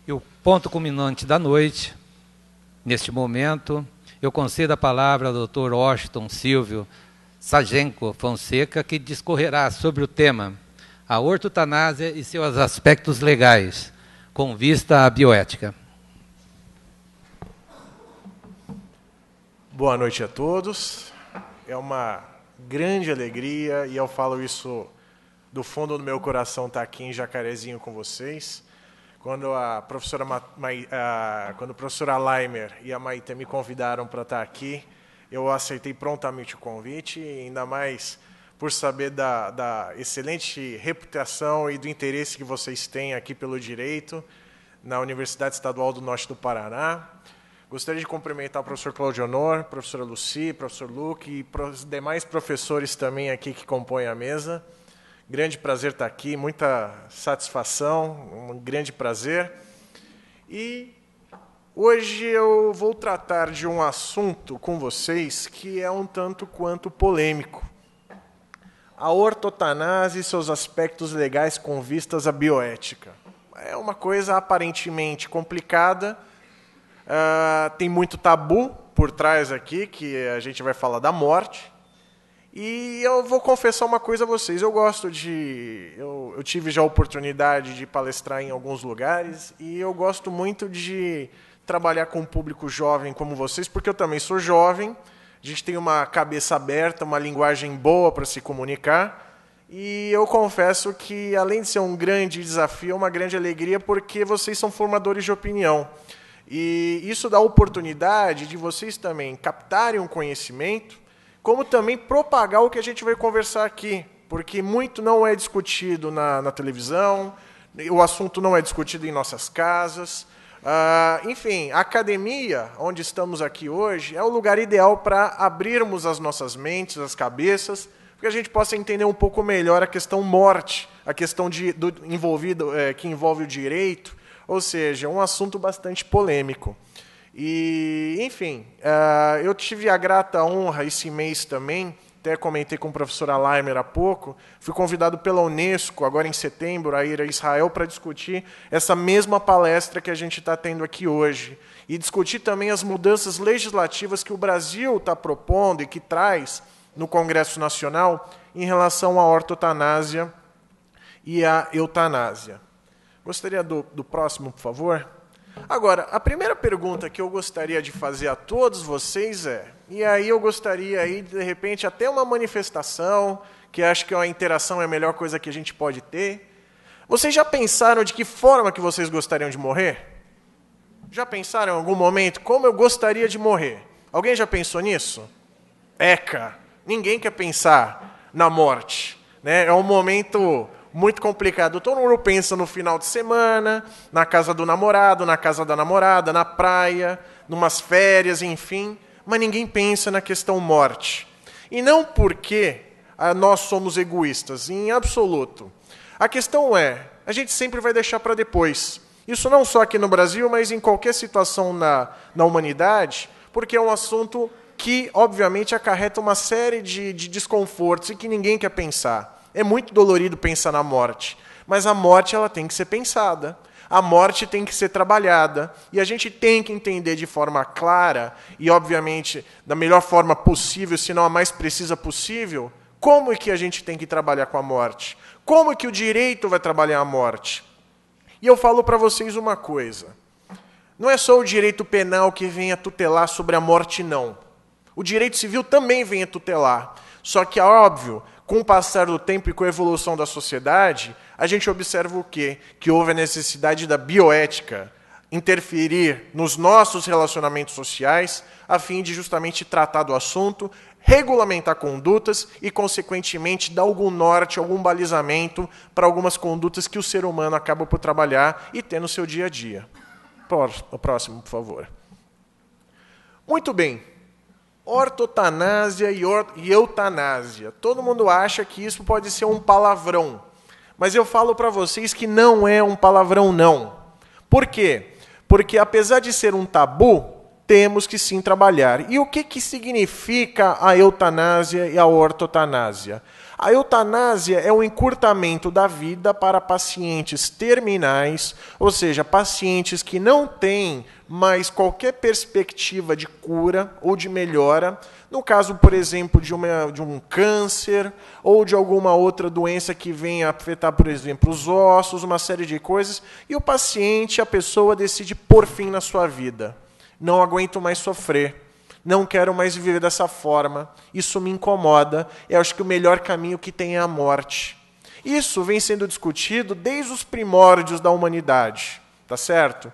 E o ponto culminante da noite, neste momento, eu concedo a palavra ao Dr. Washington Silvio Sajenko Fonseca, que discorrerá sobre o tema a ortotanásia e seus aspectos legais, com vista à bioética. Boa noite a todos. É uma grande alegria, e eu falo isso do fundo do meu coração, estar aqui em Jacarezinho com vocês. Quando a professora Laimer e a Maite me convidaram para estar aqui, eu aceitei prontamente o convite, ainda mais por saber da excelente reputação e do interesse que vocês têm aqui pelo direito na Universidade Estadual do Norte do Paraná. Gostaria de cumprimentar o professor Cláudio Honor, professora Lucy, professor Luque e os demais professores também aqui que compõem a mesa. Grande prazer estar aqui, muita satisfação, um grande prazer. E hoje eu vou tratar de um assunto com vocês que é um tanto quanto polêmico. A ortotanásia e seus aspectos legais com vistas à bioética. É uma coisa aparentemente complicada, tem muito tabu por trás aqui, que a gente vai falar da morte. E eu vou confessar uma coisa a vocês, eu tive já a oportunidade de palestrar em alguns lugares, e eu gosto muito de trabalhar com um público jovem como vocês, porque eu também sou jovem. A gente tem uma cabeça aberta, uma linguagem boa para se comunicar. E eu confesso que, além de ser um grande desafio, é uma grande alegria, porque vocês são formadores de opinião. E isso dá a oportunidade de vocês também captarem um conhecimento, como também propagar o que a gente vai conversar aqui. Porque muito não é discutido na televisão, o assunto não é discutido em nossas casas. Enfim, a academia, onde estamos aqui hoje, é o lugar ideal para abrirmos as nossas mentes, as cabeças, para que a gente possa entender um pouco melhor a questão morte, a questão que envolve o direito, ou seja, um assunto bastante polêmico. E, enfim, eu tive a grata honra esse mês também, até comentei com a professora Laimer há pouco, fui convidado pela Unesco, agora em setembro, a ir a Israel para discutir essa mesma palestra que a gente está tendo aqui hoje. E discutir também as mudanças legislativas que o Brasil está propondo e que traz no Congresso Nacional em relação à ortotanásia e à eutanásia. Gostaria do próximo, por favor? Agora, a primeira pergunta que eu gostaria de fazer a todos vocês e aí eu gostaria, aí, de repente, até uma manifestação, que acho que a interação é a melhor coisa que a gente pode ter. Vocês já pensaram de que forma que vocês gostariam de morrer? Já pensaram em algum momento como eu gostaria de morrer? Alguém já pensou nisso? Ninguém quer pensar na morte, né? É um momento muito complicado. Todo mundo pensa no final de semana, na casa do namorado, na casa da namorada, na praia, numas férias, enfim, mas ninguém pensa na questão morte. E não porque nós somos egoístas, em absoluto. A questão a gente sempre vai deixar para depois. Isso não só aqui no Brasil, mas em qualquer situação na humanidade, porque é um assunto que, obviamente, acarreta uma série de desconfortos e que ninguém quer pensar. É muito dolorido pensar na morte, mas a morte ela tem que ser pensada. A morte tem que ser trabalhada. E a gente tem que entender de forma clara e, obviamente, da melhor forma possível, se não a mais precisa possível, como é que a gente tem que trabalhar com a morte. Como é que o direito vai trabalhar a morte. E eu falo para vocês uma coisa. Não é só o direito penal que vem a tutelar sobre a morte, não. O direito civil também vem a tutelar. Só que, é óbvio, com o passar do tempo e com a evolução da sociedade, a gente observa o quê? Que houve a necessidade da bioética interferir nos nossos relacionamentos sociais, a fim de justamente tratar do assunto, regulamentar condutas e, consequentemente, dar algum norte, algum balizamento para algumas condutas que o ser humano acaba por trabalhar e ter no seu dia a dia. O próximo, por favor. Muito bem. Ortotanásia e eutanásia. Todo mundo acha que isso pode ser um palavrão. Mas eu falo para vocês que não é um palavrão, não. Por quê? Porque, apesar de ser um tabu, temos que sim trabalhar. E o que significa a eutanásia e a ortotanásia? A eutanásia é o encurtamento da vida para pacientes terminais, ou seja, pacientes que não têm mais qualquer perspectiva de cura ou de melhora, no caso, por exemplo, de um câncer ou de alguma outra doença que venha afetar, por exemplo, os ossos, uma série de coisas, e o paciente, a pessoa decide pôr fim na sua vida. Não aguento mais sofrer. Não quero mais viver dessa forma, isso me incomoda, eu acho que o melhor caminho que tem é a morte. Isso vem sendo discutido desde os primórdios da humanidade, tá certo?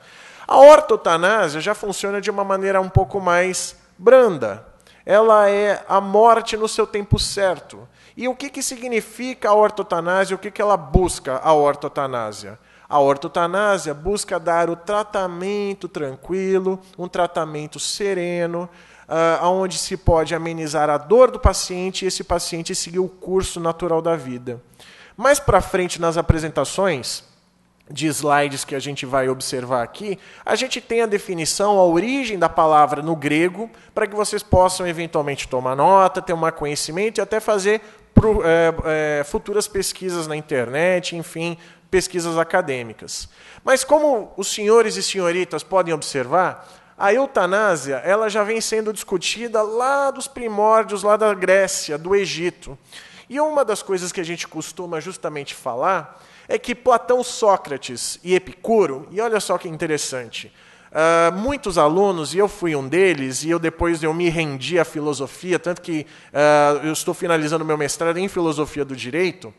A ortotanásia já funciona de uma maneira um pouco mais branda. Ela é a morte no seu tempo certo. E o que significa a ortotanásia? O que ela busca, a ortotanásia? A ortotanásia busca dar o tratamento tranquilo, um tratamento sereno, onde se pode amenizar a dor do paciente e esse paciente seguir o curso natural da vida. Mais para frente, nas apresentações de slides que a gente vai observar aqui, a gente tem a definição, a origem da palavra no grego, para que vocês possam eventualmente tomar nota, ter um conhecimento e até fazer futuras pesquisas na internet, enfim, pesquisas acadêmicas. Mas como os senhores e senhoritas podem observar, a eutanásia ela já vem sendo discutida lá dos primórdios, lá da Grécia, do Egito. E uma das coisas que a gente costuma justamente falar é que Platão, Sócrates e Epicuro, e olha só que interessante, muitos alunos, e eu fui um deles, e depois eu me rendi à filosofia, tanto que eu estou finalizando meu mestrado em filosofia do direito,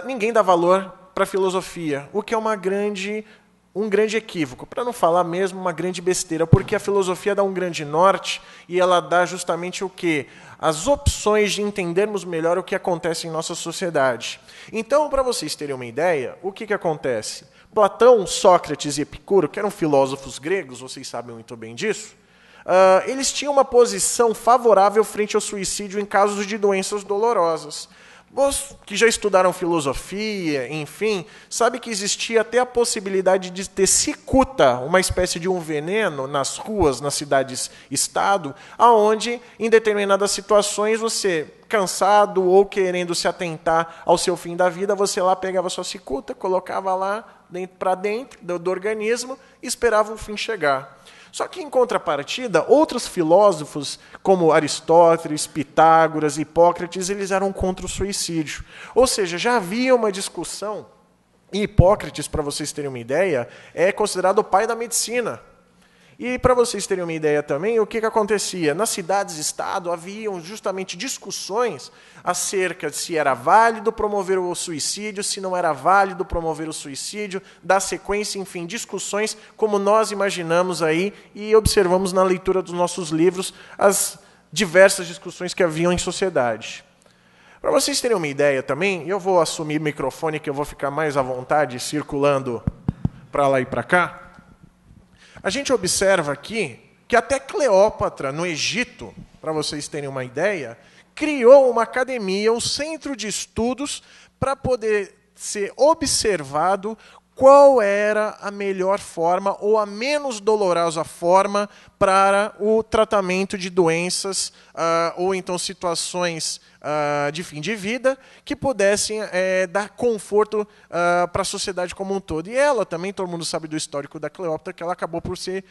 ninguém dá valor para a filosofia, o que é um grande equívoco, para não falar mesmo uma grande besteira, porque a filosofia dá um grande norte e ela dá justamente o quê? As opções de entendermos melhor o que acontece em nossa sociedade. Então, para vocês terem uma ideia, o que acontece? Platão, Sócrates e Epicuro, que eram filósofos gregos, vocês sabem muito bem disso, eles tinham uma posição favorável frente ao suicídio em casos de doenças dolorosas. Vocês que já estudaram filosofia, enfim, sabe que existia até a possibilidade de ter cicuta, uma espécie de um veneno nas ruas, nas cidades-estado, aonde, em determinadas situações, você, cansado ou querendo se atentar ao seu fim da vida, você lá pegava sua cicuta, colocava lá para dentro do organismo e esperava o fim chegar. Só que, em contrapartida, outros filósofos, como Aristóteles, Pitágoras, Hipócrates, eles eram contra o suicídio. Ou seja, já havia uma discussão, e Hipócrates, para vocês terem uma ideia, é considerado o pai da medicina. E, para vocês terem uma ideia também, o que acontecia? Nas cidades-estado haviam justamente discussões acerca de se era válido promover o suicídio, se não era válido promover o suicídio, da sequência, enfim, discussões como nós imaginamos aí e observamos na leitura dos nossos livros as diversas discussões que haviam em sociedade. Para vocês terem uma ideia também, eu vou assumir o microfone que eu vou ficar mais à vontade circulando para lá e para cá. A gente observa aqui que até Cleópatra, no Egito, para vocês terem uma ideia, criou uma academia, um centro de estudos, para poder ser observado qual era a melhor forma ou a menos dolorosa forma para o tratamento de doenças ou então situações de fim de vida que pudessem dar conforto para a sociedade como um todo. E ela também, todo mundo sabe do histórico da Cleópatra, que ela acabou por se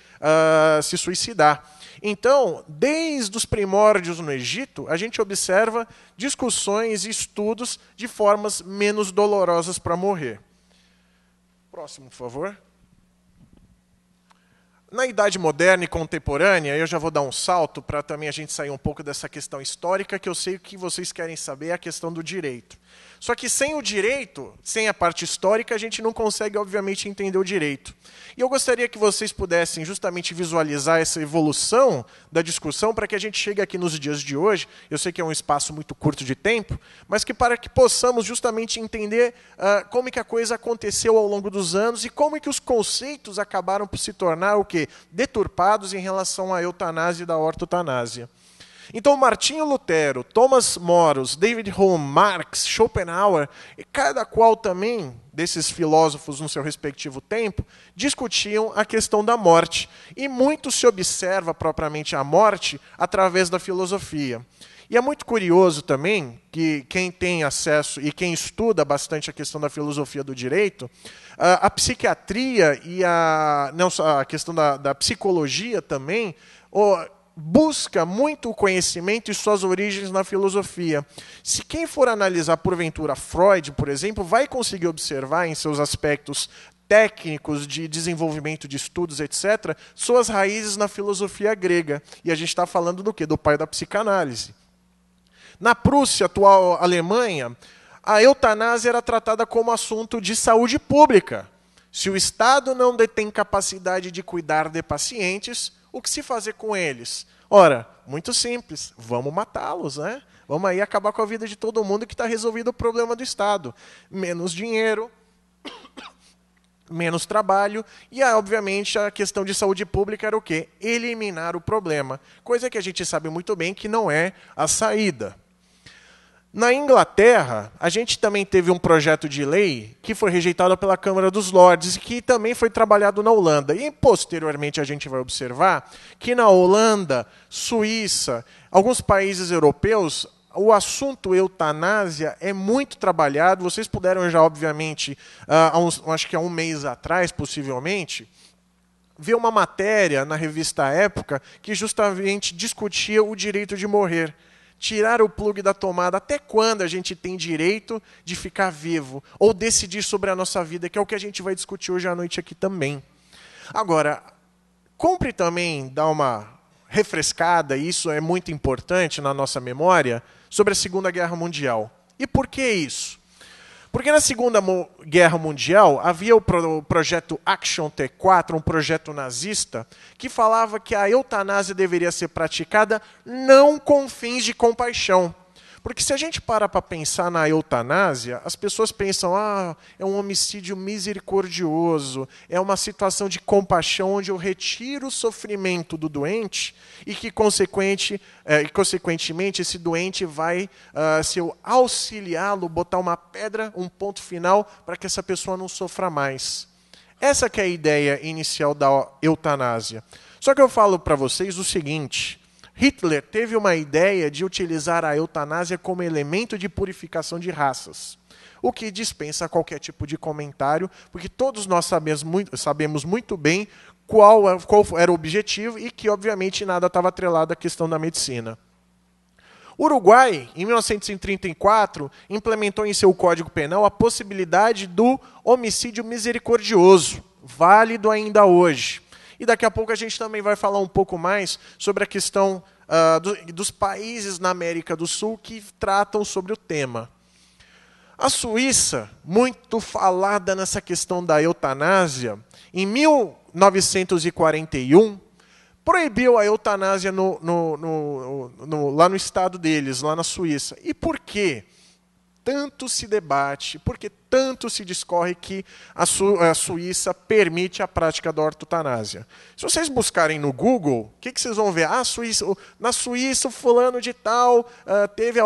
suicidar. Então, desde os primórdios no Egito, a gente observa discussões e estudos de formas menos dolorosas para morrer. Próximo, por favor. Na Idade Moderna e Contemporânea, eu já vou dar um salto para também a gente sair um pouco dessa questão histórica, que eu sei que vocês querem saber, é a questão do direito. Só que sem o direito, sem a parte histórica, a gente não consegue, obviamente, entender o direito. E eu gostaria que vocês pudessem justamente visualizar essa evolução da discussão para que a gente chegue aqui nos dias de hoje. Eu sei que é um espaço muito curto de tempo, mas que para que possamos justamente entender como é que a coisa aconteceu ao longo dos anos e como é que os conceitos acabaram por se tornar o quê? Deturpados em relação à eutanásia e da ortotanásia. Então, Martinho Lutero, Thomas More, David Hume, Marx, Schopenhauer, e cada qual também desses filósofos no seu respectivo tempo, discutiam a questão da morte. E muito se observa propriamente a morte através da filosofia. E é muito curioso também que quem tem acesso e quem estuda bastante a questão da filosofia do direito, a psiquiatria e não só a questão da psicologia também, busca muito o conhecimento e suas origens na filosofia. Se quem for analisar, porventura, Freud, por exemplo, vai conseguir observar em seus aspectos técnicos de desenvolvimento de estudos, etc., suas raízes na filosofia grega. E a gente está falando do quê? Do pai da psicanálise. Na Prússia, atual Alemanha, a eutanásia era tratada como assunto de saúde pública. Se o Estado não detém capacidade de cuidar de pacientes, o que se fazer com eles? Ora, muito simples, vamos matá-los, né? Vamos aí acabar com a vida de todo mundo que está resolvido o problema do Estado. Menos dinheiro, menos trabalho e, obviamente, a questão de saúde pública era o quê? Eliminar o problema. Coisa que a gente sabe muito bem que não é a saída. Na Inglaterra, a gente também teve um projeto de lei que foi rejeitado pela Câmara dos Lordes e que também foi trabalhado na Holanda. E, posteriormente, a gente vai observar que na Holanda, Suíça, alguns países europeus, o assunto eutanásia é muito trabalhado. Vocês puderam já, obviamente, acho que há um mês atrás, possivelmente, ver uma matéria na revista Época que justamente discutia o direito de morrer. Tirar o plug da tomada. Até quando a gente tem direito de ficar vivo? Ou decidir sobre a nossa vida, que é o que a gente vai discutir hoje à noite aqui também. Agora, compre também dar uma refrescada, e isso é muito importante na nossa memória, sobre a Segunda Guerra Mundial. E por que isso? Porque na Segunda Guerra Mundial havia o projeto Action T4, um projeto nazista, que falava que a eutanásia deveria ser praticada não com fins de compaixão. Porque se a gente para pensar na eutanásia, as pessoas pensam, é um homicídio misericordioso, é uma situação de compaixão onde eu retiro o sofrimento do doente e que, consequentemente, esse doente vai, se eu auxiliá-lo, botar uma pedra, um ponto final, para que essa pessoa não sofra mais. Essa que é a ideia inicial da eutanásia. Só que eu falo para vocês o seguinte: Hitler teve uma ideia de utilizar a eutanásia como elemento de purificação de raças, o que dispensa qualquer tipo de comentário, porque todos nós sabemos muito bem qual era o objetivo e que, obviamente, nada estava atrelado à questão da medicina. O Uruguai, em 1934, implementou em seu Código Penal a possibilidade do homicídio misericordioso, válido ainda hoje. E daqui a pouco a gente também vai falar um pouco mais sobre a questão dos países na América do Sul que tratam sobre o tema. A Suíça, muito falada nessa questão da eutanásia, em 1941, proibiu a eutanásia lá no estado deles, lá na Suíça. E por quê? Tanto se debate, porque tanto se discorre que a Suíça permite a prática da eutanásia. Se vocês buscarem no Google, o que vocês vão ver? Na Suíça, o fulano de tal teve a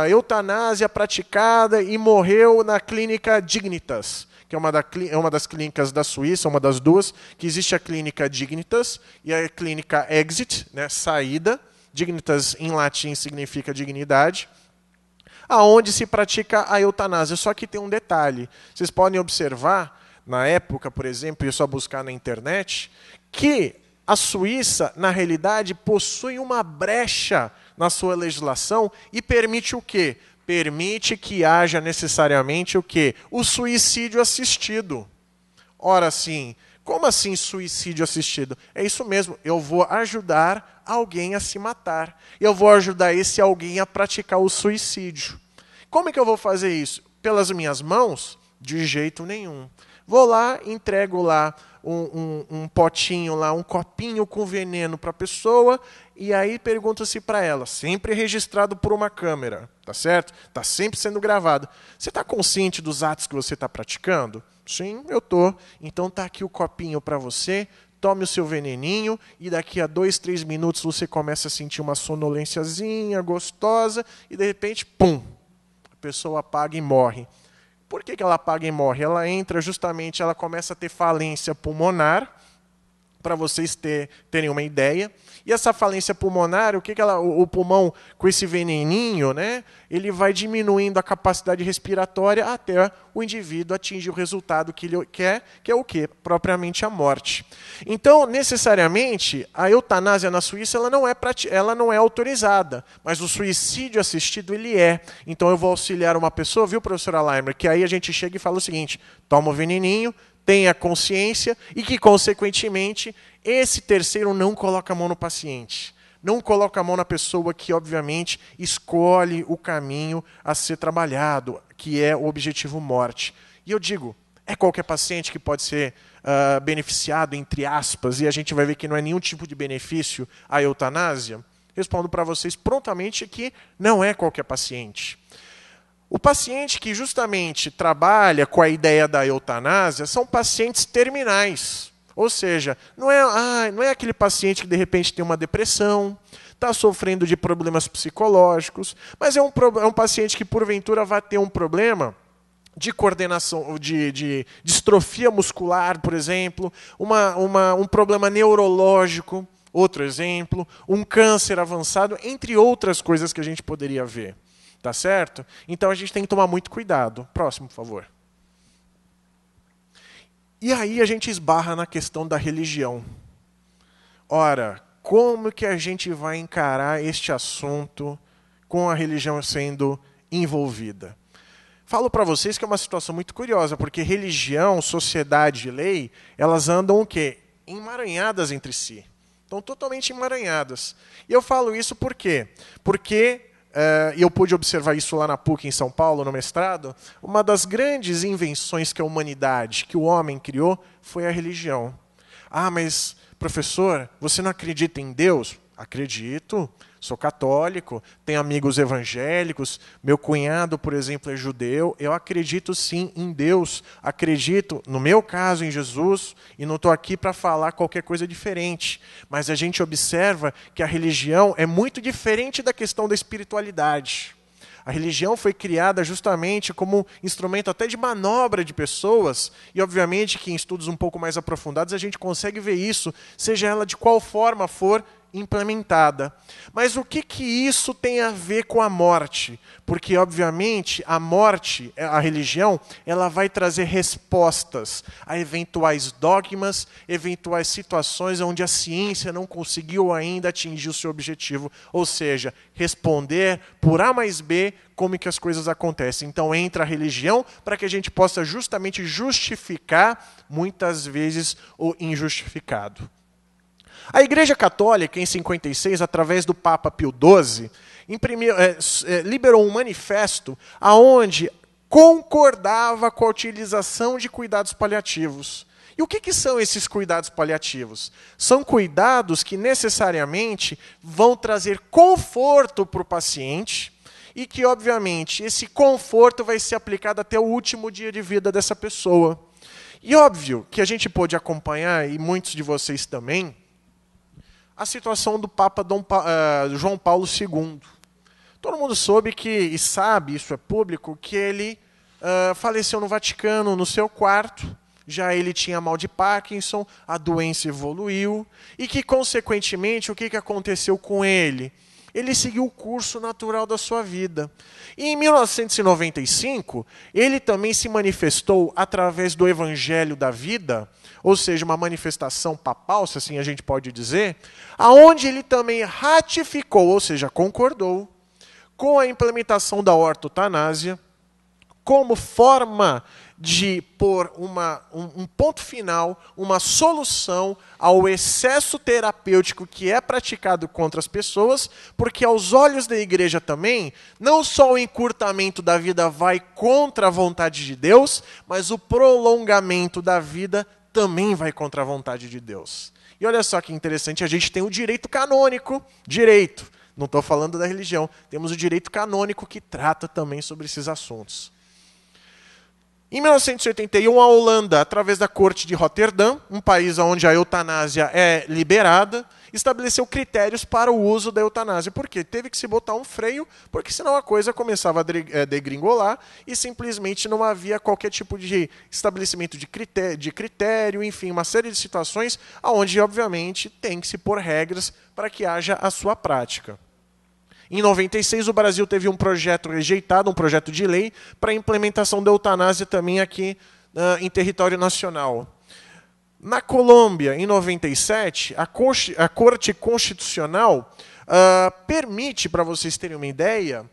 eutanásia praticada e morreu na clínica Dignitas, que é uma das clínicas da Suíça, uma das duas, que existe a clínica Dignitas e a clínica Exit, né, saída. Dignitas, em latim, significa dignidade, aonde se pratica a eutanásia. Só que tem um detalhe. Vocês podem observar, na época, por exemplo, é só buscar na internet, que a Suíça, na realidade, possui uma brecha na sua legislação e permite o quê? Permite que haja necessariamente o quê? O suicídio assistido. Ora, sim, como assim suicídio assistido? É isso mesmo, eu vou ajudar alguém a se matar. Eu vou ajudar esse alguém a praticar o suicídio. Como é que eu vou fazer isso? Pelas minhas mãos? De jeito nenhum. Vou lá, entrego lá um potinho, lá, um copinho com veneno para a pessoa, e aí pergunto-se para ela, sempre registrado por uma câmera, tá certo? Está sempre sendo gravado. Você está consciente dos atos que você está praticando? Sim, eu estou. Então está aqui o copinho para você, tome o seu veneninho, e daqui a 2, 3 minutos você começa a sentir uma sonolênciazinha gostosa, e de repente, pum, a pessoa apaga e morre. Por que ela apaga e morre? Ela entra justamente, ela começa a ter falência pulmonar, para vocês terem uma ideia. E essa falência pulmonar, o pulmão com esse veneninho, né, ele vai diminuindo a capacidade respiratória até o indivíduo atingir o resultado que ele quer, que é o quê? Propriamente a morte. Então, necessariamente, a eutanásia na Suíça ela não é autorizada, mas o suicídio assistido ele é. Então, eu vou auxiliar uma pessoa, viu, professora Leimer, que aí a gente chega e fala o seguinte: toma o veneninho, tenha consciência e que, consequentemente, esse terceiro não coloca a mão no paciente. Não coloca a mão na pessoa que, obviamente, escolhe o caminho a ser trabalhado, que é o objetivo morte. E eu digo, é qualquer paciente que pode ser beneficiado, entre aspas, e a gente vai ver que não é nenhum tipo de benefício a eutanásia? Respondo para vocês prontamente que não é qualquer paciente. O paciente que justamente trabalha com a ideia da eutanásia são pacientes terminais. Ou seja, não é aquele paciente que de repente tem uma depressão, está sofrendo de problemas psicológicos, mas é um paciente que porventura vai ter um problema de coordenação, de distrofia muscular, por exemplo, um problema neurológico, outro exemplo, um câncer avançado, entre outras coisas que a gente poderia ver. Tá certo? Então a gente tem que tomar muito cuidado. Próximo, por favor. E aí a gente esbarra na questão da religião. Ora, como que a gente vai encarar este assunto com a religião sendo envolvida? Falo para vocês que é uma situação muito curiosa, porque religião, sociedade e lei, elas andam o quê? Emaranhadas entre si. Estão totalmente emaranhadas. E eu falo isso por quê? Porque e eu pude observar isso lá na PUC em São Paulo, no mestrado, uma das grandes invenções que a humanidade, que o homem criou, foi a religião. Ah, mas, professor, você não acredita em Deus? Acredito, sou católico, tenho amigos evangélicos, meu cunhado, por exemplo, é judeu, eu acredito sim em Deus, acredito, no meu caso, em Jesus, e não estou aqui para falar qualquer coisa diferente, mas a gente observa que a religião é muito diferente da questão da espiritualidade. A religião foi criada justamente como instrumento até de manobra de pessoas, e obviamente que em estudos um pouco mais aprofundados a gente consegue ver isso, seja ela de qual forma for implementada. Mas o que isso tem a ver com a morte? Porque, obviamente, a morte, a religião, ela vai trazer respostas a eventuais dogmas, eventuais situações onde a ciência não conseguiu ainda atingir o seu objetivo, ou seja, responder por A mais B como que as coisas acontecem. Então entra a religião para que a gente possa justamente justificar, muitas vezes, o injustificado. A Igreja Católica, em 56, através do Papa Pio XII, liberou um manifesto onde concordava com a utilização de cuidados paliativos. E o que são esses cuidados paliativos? São cuidados que necessariamente vão trazer conforto para o paciente e que, obviamente, esse conforto vai ser aplicado até o último dia de vida dessa pessoa. E óbvio que a gente pôde acompanhar, e muitos de vocês também, a situação do Papa João Paulo II. Todo mundo soube e sabe, isso é público, que ele faleceu no Vaticano, no seu quarto. Já ele tinha mal de Parkinson, a doença evoluiu, e que, consequentemente, o que aconteceu com ele? Ele seguiu o curso natural da sua vida. E em 1995, ele também se manifestou através do Evangelho da Vida, ou seja, uma manifestação papal, se assim a gente pode dizer, aonde ele também ratificou, ou seja, concordou, com a implementação da ortotanásia, como forma de pôr um ponto final, uma solução ao excesso terapêutico que é praticado contra as pessoas, porque aos olhos da igreja também, não só o encurtamento da vida vai contra a vontade de Deus, mas o prolongamento da vida também vai contra a vontade de Deus. E olha só que interessante, a gente tem o direito canônico, não estou falando da religião, temos o direito canônico que trata também sobre esses assuntos. Em 1981, a Holanda, através da Corte de Roterdã, um país onde a eutanásia é liberada, estabeleceu critérios para o uso da eutanásia. Por quê? Teve que se botar um freio, porque senão a coisa começava a degringolar e simplesmente não havia qualquer tipo de estabelecimento de critério, enfim, uma série de situações onde, obviamente, tem que se pôr regras para que haja a sua prática. Em 96, o Brasil teve um projeto rejeitado, um projeto de lei, para a implementação da eutanásia também aqui em território nacional. Na Colômbia, em 97, a Corte Constitucional permite, para vocês terem uma ideia,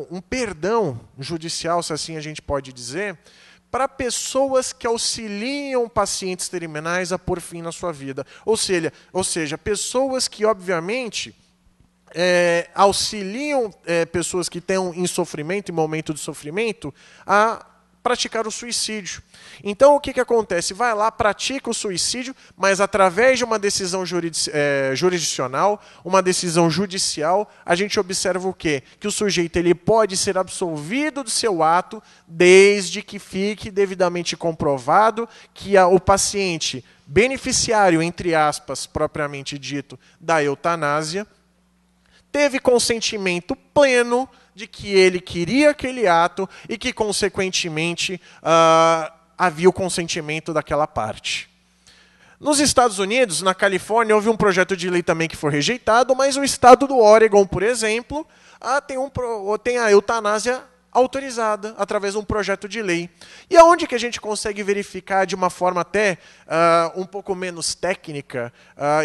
um perdão judicial, se assim a gente pode dizer, para pessoas que auxiliam pacientes terminais a pôr fim na sua vida. Ou seja, pessoas que, obviamente, auxiliam pessoas que estão em sofrimento, em momento de sofrimento, a praticar o suicídio. Então, o que acontece? Vai lá, pratica o suicídio, mas através de uma decisão jurisdicional, uma decisão judicial, a gente observa o quê? Que o sujeito ele pode ser absolvido do seu ato, desde que fique devidamente comprovado que o paciente beneficiário, entre aspas, propriamente dito, da eutanásia, teve consentimento pleno de que ele queria aquele ato e que, consequentemente, havia o consentimento daquela parte. Nos Estados Unidos, na Califórnia, houve um projeto de lei também que foi rejeitado, mas o estado do Oregon, por exemplo, tem a eutanásia autorizada através de um projeto de lei. E aonde que a gente consegue verificar de uma forma até um pouco menos técnica,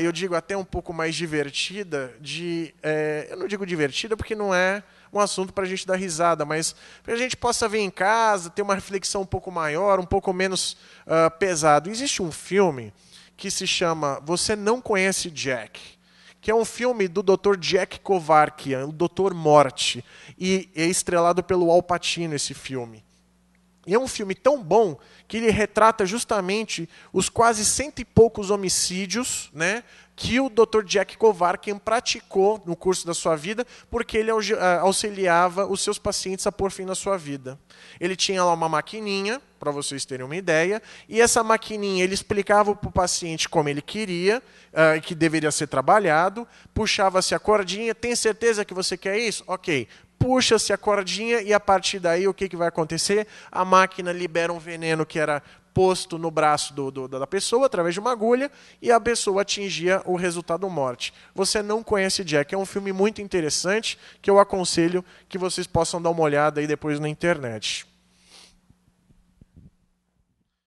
eu digo até um pouco mais divertida, eu não digo divertida porque não é um assunto para a gente dar risada, mas para a gente possa ver em casa, ter uma reflexão um pouco maior, um pouco menos pesado. Existe um filme que se chama Você Não Conhece Jack, que é um filme do Dr. Jack Kevorkian, o Dr. Morte, e é estrelado pelo Al Pacino esse filme. E é um filme tão bom que ele retrata justamente os quase 100 e poucos homicídios, né, que o Dr. Jack Kevorkian praticou no curso da sua vida, porque ele auxiliava os seus pacientes a pôr fim na sua vida. Ele tinha lá uma maquininha, para vocês terem uma ideia, e essa maquininha ele explicava para o paciente como ele queria, que deveria ser trabalhado, puxava-se a cordinha, tem certeza que você quer isso? Ok. Puxa-se a cordinha e a partir daí o que vai acontecer? A máquina libera um veneno que era posto no braço da pessoa através de uma agulha e a pessoa atingia o resultado morte. Você Não Conhece Jack, é um filme muito interessante que eu aconselho que vocês possam dar uma olhada aí depois na internet.